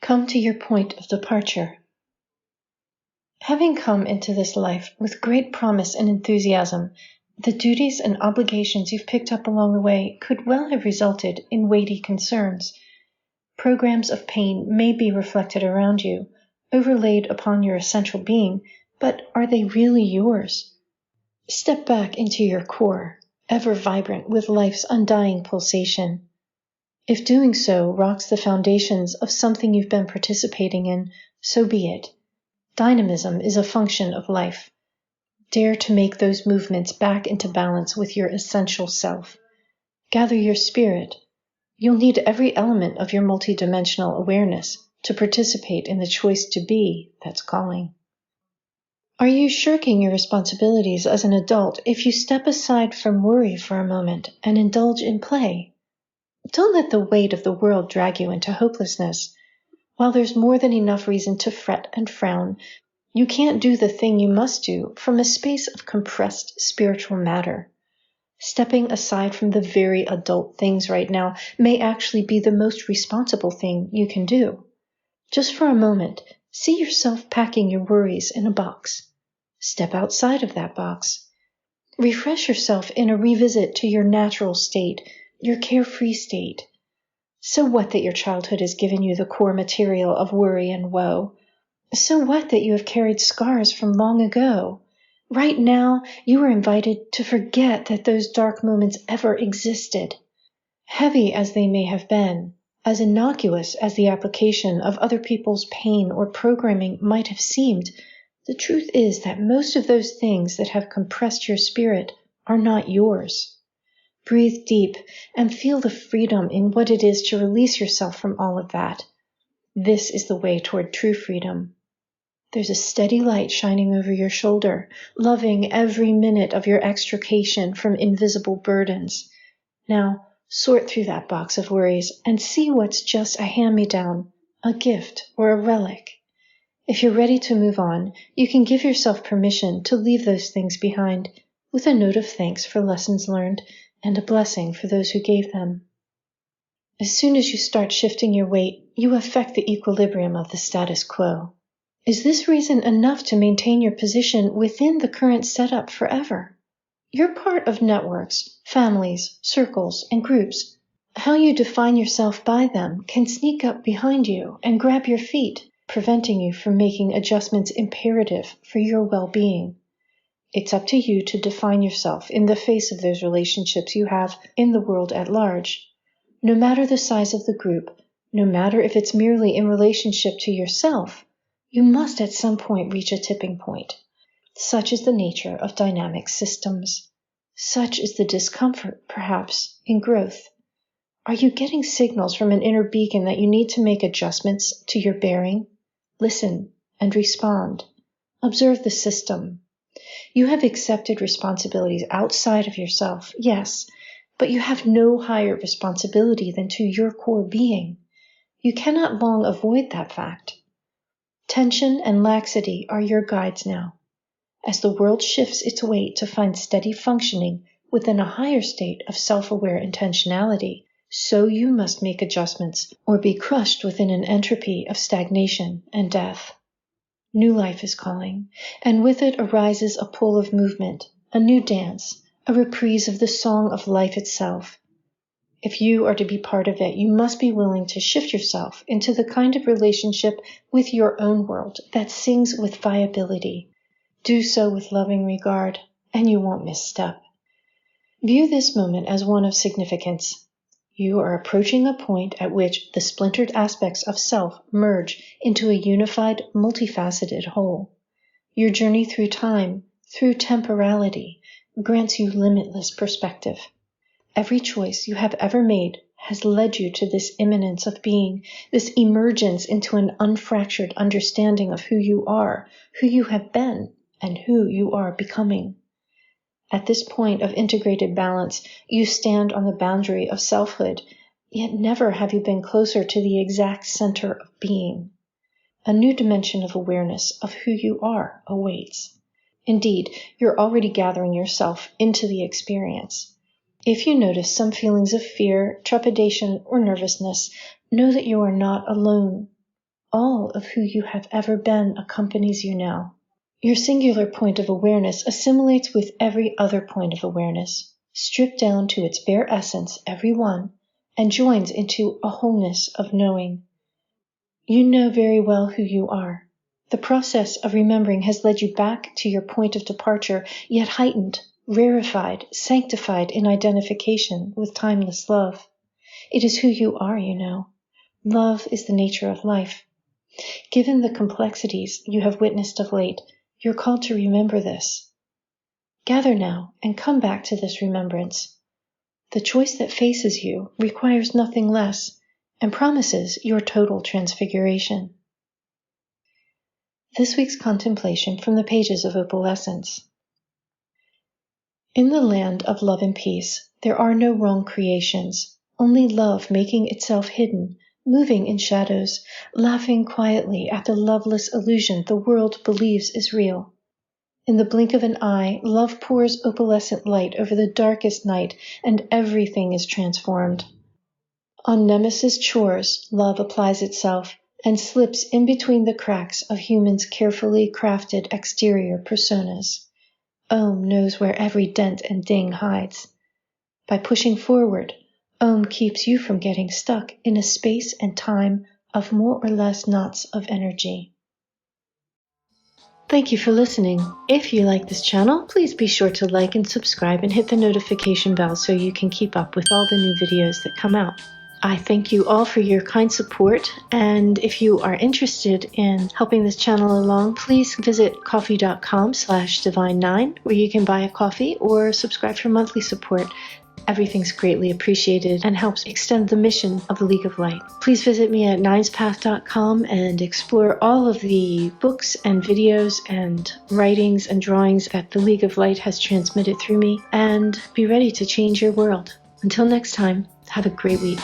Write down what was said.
Come to your point of departure. Having come into this life with great promise and enthusiasm, the duties and obligations you've picked up along the way could well have resulted in weighty concerns. Programs of pain may be reflected around you, overlaid upon your essential being, but are they really yours? Step back into your core, ever vibrant with life's undying pulsation. If doing so rocks the foundations of something you've been participating in, so be it. Dynamism is a function of life. Dare to make those movements back into balance with your essential self. Gather your spirit. You'll need every element of your multidimensional awareness to participate in the choice to be that's calling. Are you shirking your responsibilities as an adult if you step aside from worry for a moment and indulge in play? Don't let the weight of the world drag you into hopelessness. While there's more than enough reason to fret and frown, you can't do the thing you must do from a space of compressed spiritual matter. Stepping aside from the very adult things right now may actually be the most responsible thing you can do. Just for a moment, see yourself packing your worries in a box. Step outside of that box. Refresh yourself in a revisit to your natural state, your carefree state. So what that your childhood has given you the core material of worry and woe? So what that you have carried scars from long ago? Right now, you are invited to forget that those dark moments ever existed. Heavy as they may have been, as innocuous as the application of other people's pain or programming might have seemed, the truth is that most of those things that have compressed your spirit are not yours. Breathe deep and feel the freedom in what it is to release yourself from all of that. This is the way toward true freedom. There's a steady light shining over your shoulder, loving every minute of your extrication from invisible burdens. Now, sort through that box of worries and see what's just a hand-me-down, a gift, or a relic. If you're ready to move on, you can give yourself permission to leave those things behind, with a note of thanks for lessons learned and a blessing for those who gave them. As soon as you start shifting your weight, you affect the equilibrium of the status quo. Is this reason enough to maintain your position within the current setup forever? You're part of networks, families, circles, and groups. How you define yourself by them can sneak up behind you and grab your feet, preventing you from making adjustments imperative for your well-being. It's up to you to define yourself in the face of those relationships you have in the world at large. No matter the size of the group, no matter if it's merely in relationship to yourself, you must at some point reach a tipping point. Such is the nature of dynamic systems. Such is the discomfort, perhaps, in growth. Are you getting signals from an inner beacon that you need to make adjustments to your bearing? Listen and respond. Observe the system. You have accepted responsibilities outside of yourself, yes, but you have no higher responsibility than to your core being. You cannot long avoid that fact. Tension and laxity are your guides now. As the world shifts its weight to find steady functioning within a higher state of self-aware intentionality, so you must make adjustments or be crushed within an entropy of stagnation and death. New life is calling, and with it arises a pull of movement, a new dance, a reprise of the song of life itself. If you are to be part of it, you must be willing to shift yourself into the kind of relationship with your own world that sings with viability. Do so with loving regard, and you won't misstep. View this moment as one of significance. You are approaching a point at which the splintered aspects of self merge into a unified, multifaceted whole. Your journey through time, through temporality, grants you limitless perspective. Every choice you have ever made has led you to this immanence of being, this emergence into an unfractured understanding of who you are, who you have been, and who you are becoming. At this point of integrated balance, you stand on the boundary of selfhood, yet never have you been closer to the exact center of being. A new dimension of awareness of who you are awaits. Indeed, you're already gathering yourself into the experience. If you notice some feelings of fear, trepidation, or nervousness, know that you are not alone. All of who you have ever been accompanies you now. Your singular point of awareness assimilates with every other point of awareness, stripped down to its bare essence, every one, and joins into a wholeness of knowing. You know very well who you are. The process of remembering has led you back to your point of departure, yet heightened, rarefied, sanctified in identification with timeless love. It is who you are, you know. Love is the nature of life. Given the complexities you have witnessed of late, you're called to remember this. Gather now and come back to this remembrance. The choice that faces you requires nothing less and promises your total transfiguration. This week's contemplation from the pages of Opalescence. In the land of love and peace, there are no wrong creations, only love making itself hidden, moving in shadows, laughing quietly at the loveless illusion the world believes is real. In the blink of an eye, love pours opalescent light over the darkest night, and everything is transformed. On Nemesis chores, love applies itself and slips in between the cracks of humans' carefully crafted exterior personas. Om knows where every dent and ding hides. By pushing forward, Om keeps you from getting stuck in a space and time of more or less knots of energy. Thank you for listening. If you like this channel, please be sure to like and subscribe and hit the notification bell so you can keep up with all the new videos that come out. I thank you all for your kind support, and if you are interested in helping this channel along, please visit ko-fi.com/divine9, where you can buy a coffee or subscribe for monthly support. Everything's greatly appreciated and helps extend the mission of the League of Light. Please visit me at ninespath.com and explore all of the books and videos and writings and drawings that the League of Light has transmitted through me, and be ready to change your world. Until next time, have a great week.